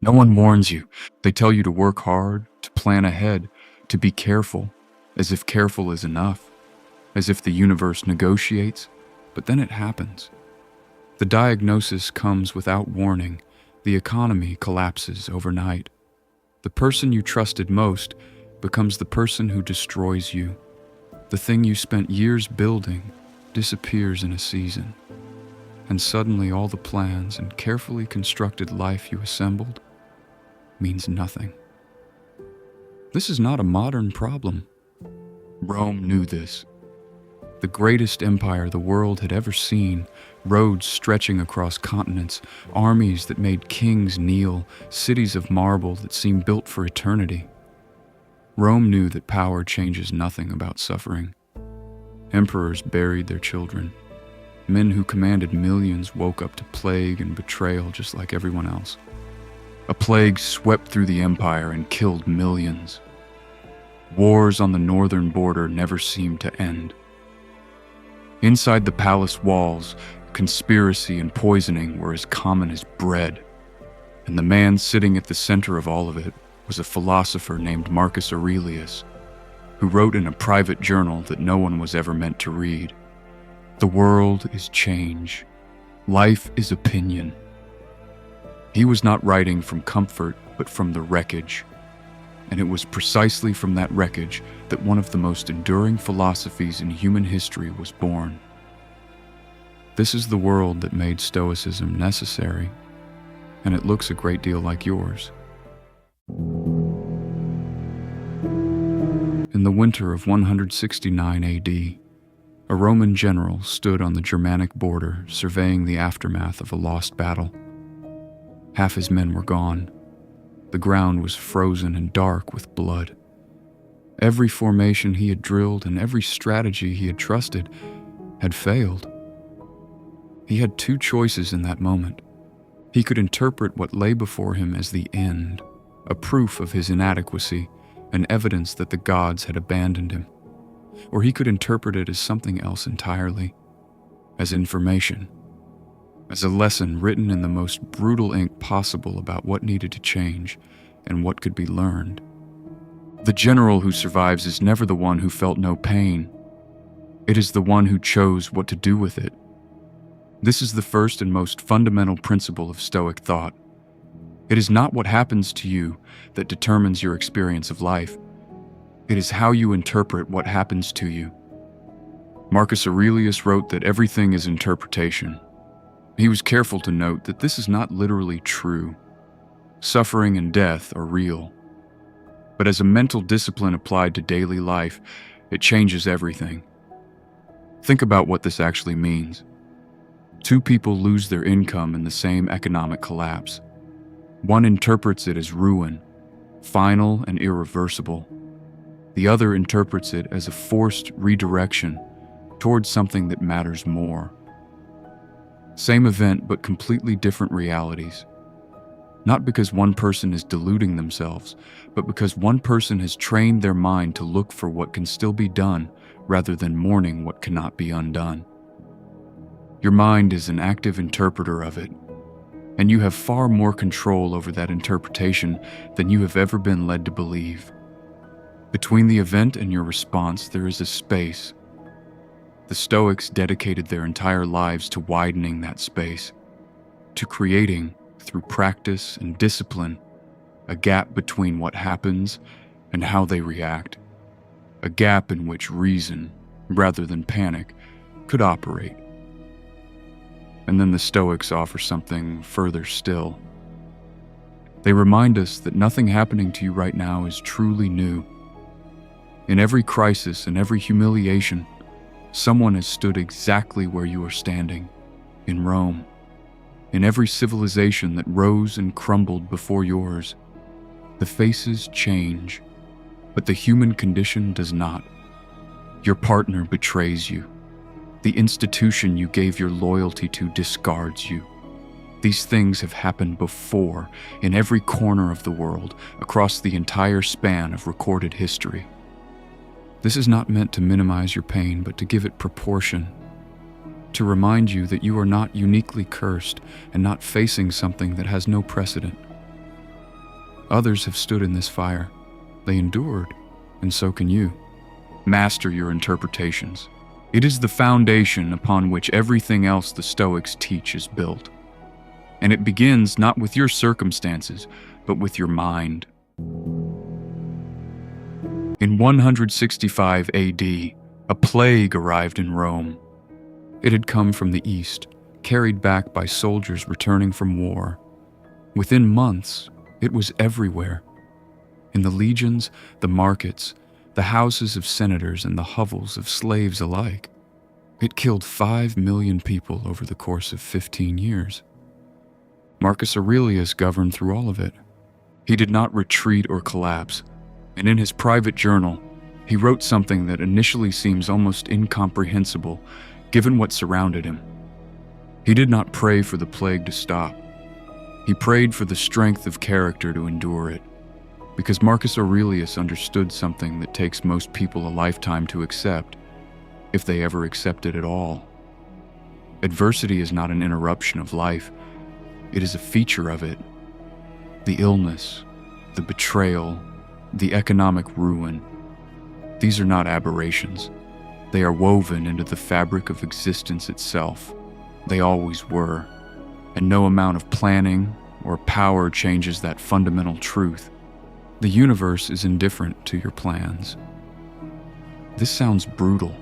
No one warns you. They tell you to work hard, to plan ahead, to be careful, as if careful is enough, as if the universe negotiates, but then it happens. The diagnosis comes without warning. The economy collapses overnight. The person you trusted most becomes the person who destroys you. The thing you spent years building disappears in a season. And suddenly all the plans and carefully constructed life you assembled means nothing. This is not a modern problem. Rome knew this. The greatest empire the world had ever seen, roads stretching across continents, armies that made kings kneel, cities of marble that seemed built for eternity. Rome knew that power changes nothing about suffering. Emperors buried their children. Men who commanded millions woke up to plague and betrayal just like everyone else. A plague swept through the empire and killed millions. Wars on the northern border never seemed to end. Inside the palace walls, conspiracy and poisoning were as common as bread. And the man sitting at the center of all of it was a philosopher named Marcus Aurelius, who wrote in a private journal that no one was ever meant to read. The world is change. Life is opinion. He was not writing from comfort, but from the wreckage. And it was precisely from that wreckage that one of the most enduring philosophies in human history was born. This is the world that made Stoicism necessary, and it looks a great deal like yours. In the winter of 169 AD, a Roman general stood on the Germanic border surveying the aftermath of a lost battle. Half his men were gone. The ground was frozen and dark with blood. Every formation he had drilled and every strategy he had trusted had failed. He had two choices in that moment. He could interpret what lay before him as the end, a proof of his inadequacy, an evidence that the gods had abandoned him. Or he could interpret it as something else entirely, as information, as a lesson written in the most brutal ink possible about what needed to change and what could be learned. The general who survives is never the one who felt no pain. It is the one who chose what to do with it. This is the first and most fundamental principle of Stoic thought. It is not what happens to you that determines your experience of life. It is how you interpret what happens to you. Marcus Aurelius wrote that everything is interpretation. He was careful to note that this is not literally true. Suffering and death are real. But as a mental discipline applied to daily life, it changes everything. Think about what this actually means. Two people lose their income in the same economic collapse. One interprets it as ruin, final and irreversible. The other interprets it as a forced redirection towards something that matters more. Same event, but completely different realities. Not because one person is deluding themselves, but because one person has trained their mind to look for what can still be done rather than mourning what cannot be undone. Your mind is an active interpreter of it, and you have far more control over that interpretation than you have ever been led to believe. Between the event and your response, there is a space. The Stoics dedicated their entire lives to widening that space, to creating, through practice and discipline, a gap between what happens and how they react, a gap in which reason, rather than panic, could operate. And then the Stoics offer something further still. They remind us that nothing happening to you right now is truly new. In every crisis and every humiliation, someone has stood exactly where you are standing, in Rome. In every civilization that rose and crumbled before yours, the faces change, but the human condition does not. Your partner betrays you. The institution you gave your loyalty to discards you. These things have happened before, in every corner of the world, across the entire span of recorded history. This is not meant to minimize your pain, but to give it proportion. To remind you that you are not uniquely cursed and not facing something that has no precedent. Others have stood in this fire. They endured, and so can you. Master your interpretations. It is the foundation upon which everything else the Stoics teach is built. And it begins not with your circumstances, but with your mind. In 165 AD, a plague arrived in Rome. It had come from the east, carried back by soldiers returning from war. Within months, it was everywhere. In the legions, the markets, the houses of senators, and the hovels of slaves alike. It killed 5 million people over the course of 15 years. Marcus Aurelius governed through all of it. He did not retreat or collapse, and in his private journal, he wrote something that initially seems almost incomprehensible given what surrounded him. He did not pray for the plague to stop. He prayed for the strength of character to endure it, because Marcus Aurelius understood something that takes most people a lifetime to accept, if they ever accept it at all. Adversity is not an interruption of life. It is a feature of it. The illness, the betrayal, the economic ruin. These are not aberrations. They are woven into the fabric of existence itself. They always were, and no amount of planning or power changes that fundamental truth. The universe is indifferent to your plans. This sounds brutal,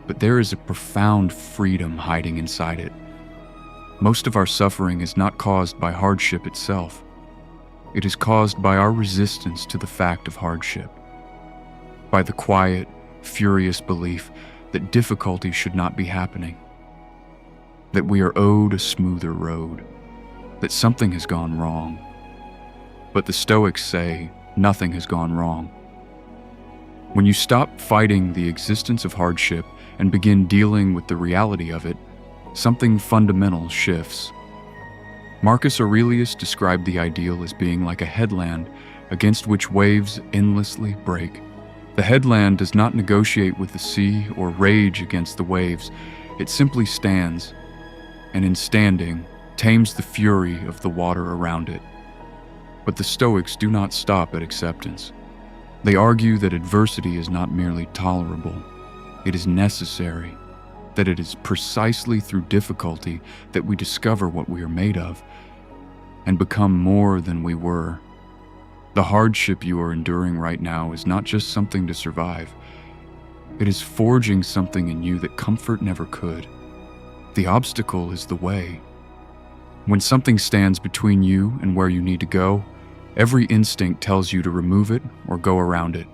but there is a profound freedom hiding inside it. Most of our suffering is not caused by hardship itself. It is caused by our resistance to the fact of hardship, by the quiet, furious belief that difficulty should not be happening, that we are owed a smoother road, that something has gone wrong. But the Stoics say nothing has gone wrong. When you stop fighting the existence of hardship and begin dealing with the reality of it, something fundamental shifts. Marcus Aurelius described the ideal as being like a headland against which waves endlessly break. The headland does not negotiate with the sea or rage against the waves. It simply stands, and in standing, tames the fury of the water around it. But the Stoics do not stop at acceptance. They argue that adversity is not merely tolerable, it is necessary, that it is precisely through difficulty that we discover what we are made of and become more than we were. The hardship you are enduring right now is not just something to survive. It is forging something in you that comfort never could. The obstacle is the way. When something stands between you and where you need to go, every instinct tells you to remove it or go around it.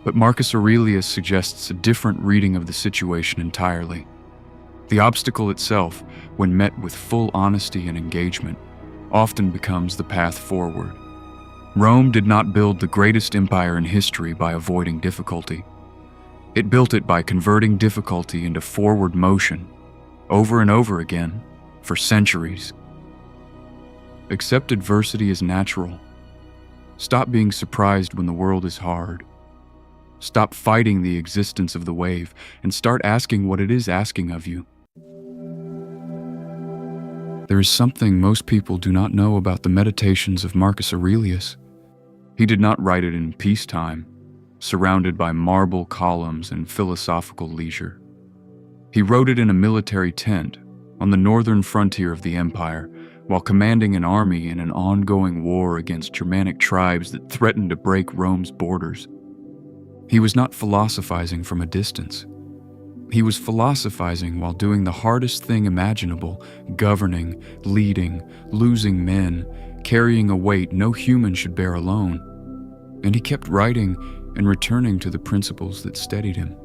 But Marcus Aurelius suggests a different reading of the situation entirely. The obstacle itself, when met with full honesty and engagement, often becomes the path forward. Rome did not build the greatest empire in history by avoiding difficulty. It built it by converting difficulty into forward motion, over and over again, for centuries. Accept adversity as natural. Stop being surprised when the world is hard. Stop fighting the existence of the wave and start asking what it is asking of you. There is something most people do not know about the meditations of Marcus Aurelius. He did not write it in peacetime, surrounded by marble columns and philosophical leisure. He wrote it in a military tent on the northern frontier of the empire, while commanding an army in an ongoing war against Germanic tribes that threatened to break Rome's borders. He was not philosophizing from a distance. He was philosophizing while doing the hardest thing imaginable, governing, leading, losing men, carrying a weight no human should bear alone. And he kept writing and returning to the principles that steadied him.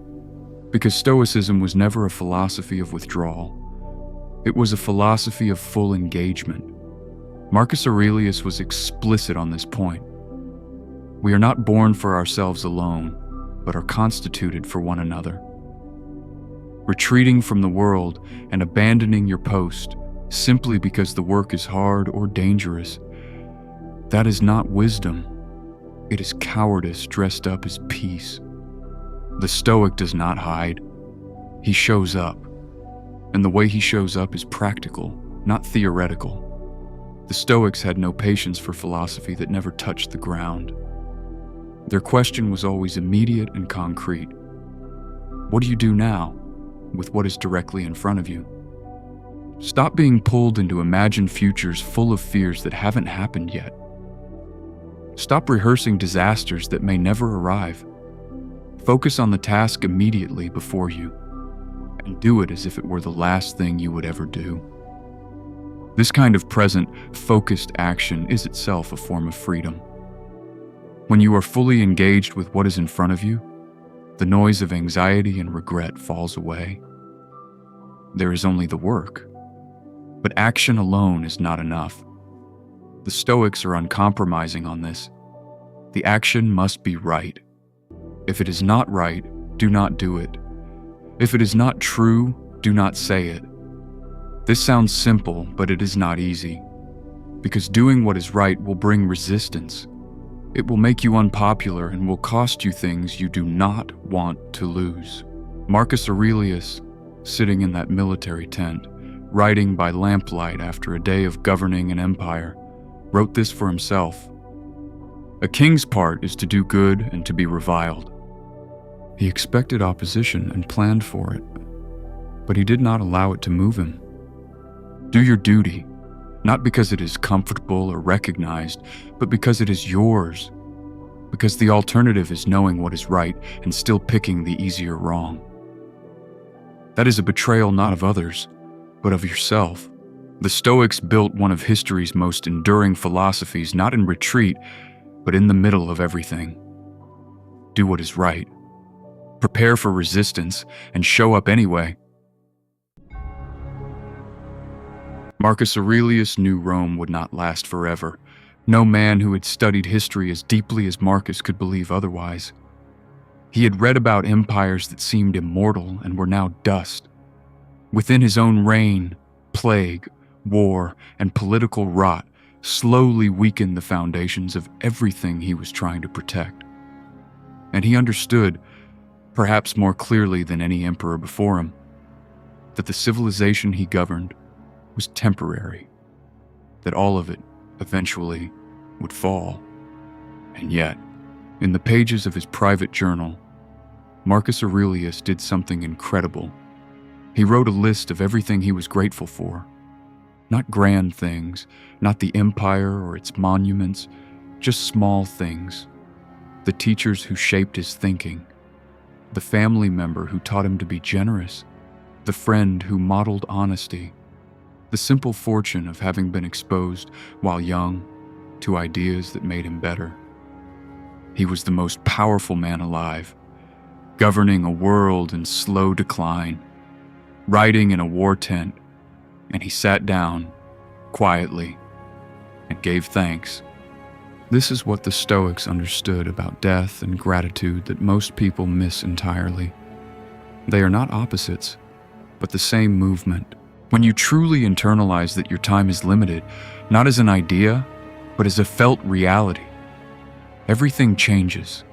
Because Stoicism was never a philosophy of withdrawal. It was a philosophy of full engagement. Marcus Aurelius was explicit on this point. We are not born for ourselves alone, but are constituted for one another. Retreating from the world and abandoning your post simply because the work is hard or dangerous, that is not wisdom. It is cowardice dressed up as peace. The Stoic does not hide. He shows up. And the way he shows up is practical, not theoretical. The Stoics had no patience for philosophy that never touched the ground. Their question was always immediate and concrete. What do you do now with what is directly in front of you? Stop being pulled into imagined futures full of fears that haven't happened yet. Stop rehearsing disasters that may never arrive. Focus on the task immediately before you, and do it as if it were the last thing you would ever do. This kind of present, focused action is itself a form of freedom. When you are fully engaged with what is in front of you, the noise of anxiety and regret falls away. There is only the work, but action alone is not enough. The Stoics are uncompromising on this. The action must be right. If it is not right, do not do it. If it is not true, do not say it. This sounds simple, but it is not easy, because doing what is right will bring resistance. It will make you unpopular and will cost you things you do not want to lose. Marcus Aurelius, sitting in that military tent, writing by lamplight after a day of governing an empire, wrote this for himself. A king's part is to do good and to be reviled. He expected opposition and planned for it, but he did not allow it to move him. Do your duty, not because it is comfortable or recognized, but because it is yours. Because the alternative is knowing what is right and still picking the easier wrong. That is a betrayal not of others, but of yourself. The Stoics built one of history's most enduring philosophies, not in retreat, but in the middle of everything. Do what is right. Prepare for resistance and show up anyway. Marcus Aurelius knew Rome would not last forever. No man who had studied history as deeply as Marcus could believe otherwise. He had read about empires that seemed immortal and were now dust. Within his own reign, plague, war, and political rot slowly weakened the foundations of everything he was trying to protect. And he understood, perhaps more clearly than any emperor before him, that the civilization he governed was temporary, that all of it eventually would fall. And yet, in the pages of his private journal, Marcus Aurelius did something incredible. He wrote a list of everything he was grateful for. Not grand things, not the empire or its monuments, just small things. The teachers who shaped his thinking, the family member who taught him to be generous, the friend who modeled honesty, the simple fortune of having been exposed while young to ideas that made him better. He was the most powerful man alive, governing a world in slow decline, riding in a war tent, and he sat down quietly and gave thanks. This is what the Stoics understood about death and gratitude that most people miss entirely. They are not opposites, but the same movement. When you truly internalize that your time is limited, not as an idea, but as a felt reality, everything changes.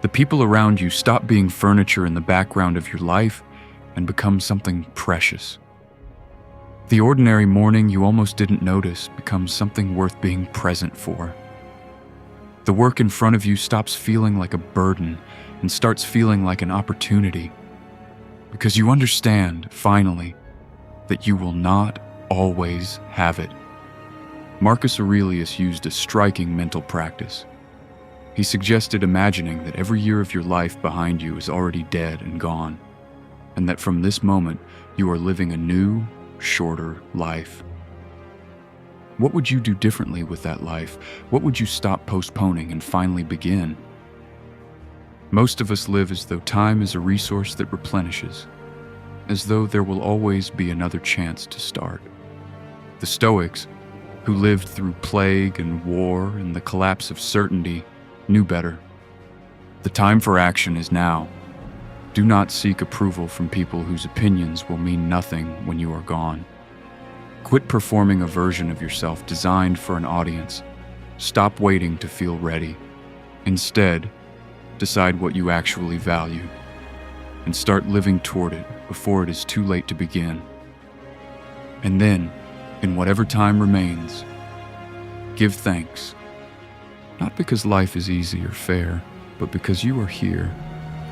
The people around you stop being furniture in the background of your life and become something precious. The ordinary morning you almost didn't notice becomes something worth being present for. The work in front of you stops feeling like a burden and starts feeling like an opportunity, because you understand, finally, that you will not always have it. Marcus Aurelius used a striking mental practice. He suggested imagining that every year of your life behind you is already dead and gone, and that from this moment you are living a new, shorter life. What would you do differently with that life? What would you stop postponing and finally begin? Most of us live as though time is a resource that replenishes, as though there will always be another chance to start. The Stoics, who lived through plague and war and the collapse of certainty, knew better. The time for action is now. Do not seek approval from people whose opinions will mean nothing when you are gone. Quit performing a version of yourself designed for an audience. Stop waiting to feel ready. Instead, decide what you actually value and start living toward it before it is too late to begin. And then, in whatever time remains, Give thanks, not because life is easy or fair, but because you are here,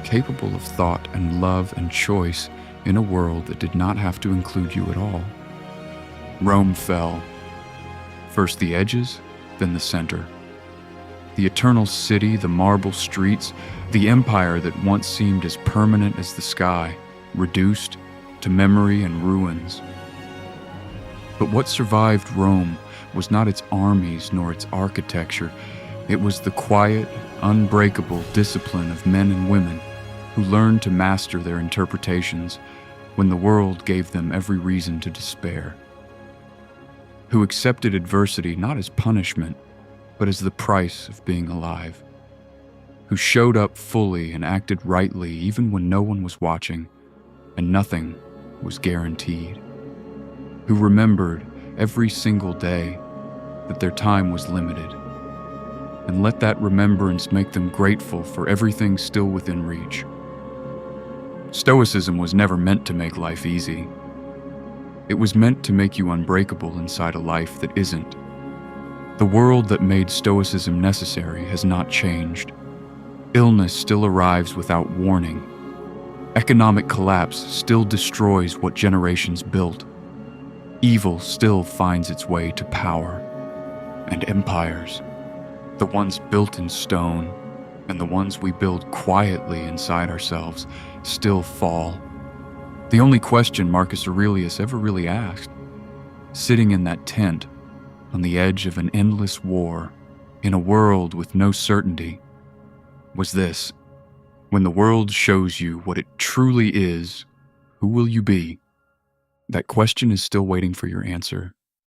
capable of thought and love and choice in a world that did not have to include you at all. Rome fell. First the edges, then the center. The eternal city, the marble streets, the empire that once seemed as permanent as the sky, reduced to memory and ruins. But what survived Rome was not its armies nor its architecture. It was the quiet, unbreakable discipline of men and women who learned to master their interpretations when the world gave them every reason to despair. Who accepted adversity not as punishment, but as the price of being alive. Who showed up fully and acted rightly even when no one was watching and nothing was guaranteed. Who remembered every single day that their time was limited, and let that remembrance make them grateful for everything still within reach. Stoicism was never meant to make life easy. It was meant to make you unbreakable inside a life that isn't. The world that made Stoicism necessary has not changed. Illness still arrives without warning. Economic collapse still destroys what generations built. Evil still finds its way to power. And empires, the ones built in stone and the ones we build quietly inside ourselves, still fall. The only question Marcus Aurelius ever really asked, sitting in that tent on the edge of an endless war in a world with no certainty, was this: when the world shows you what it truly is, who will you be? That question is still waiting for your answer.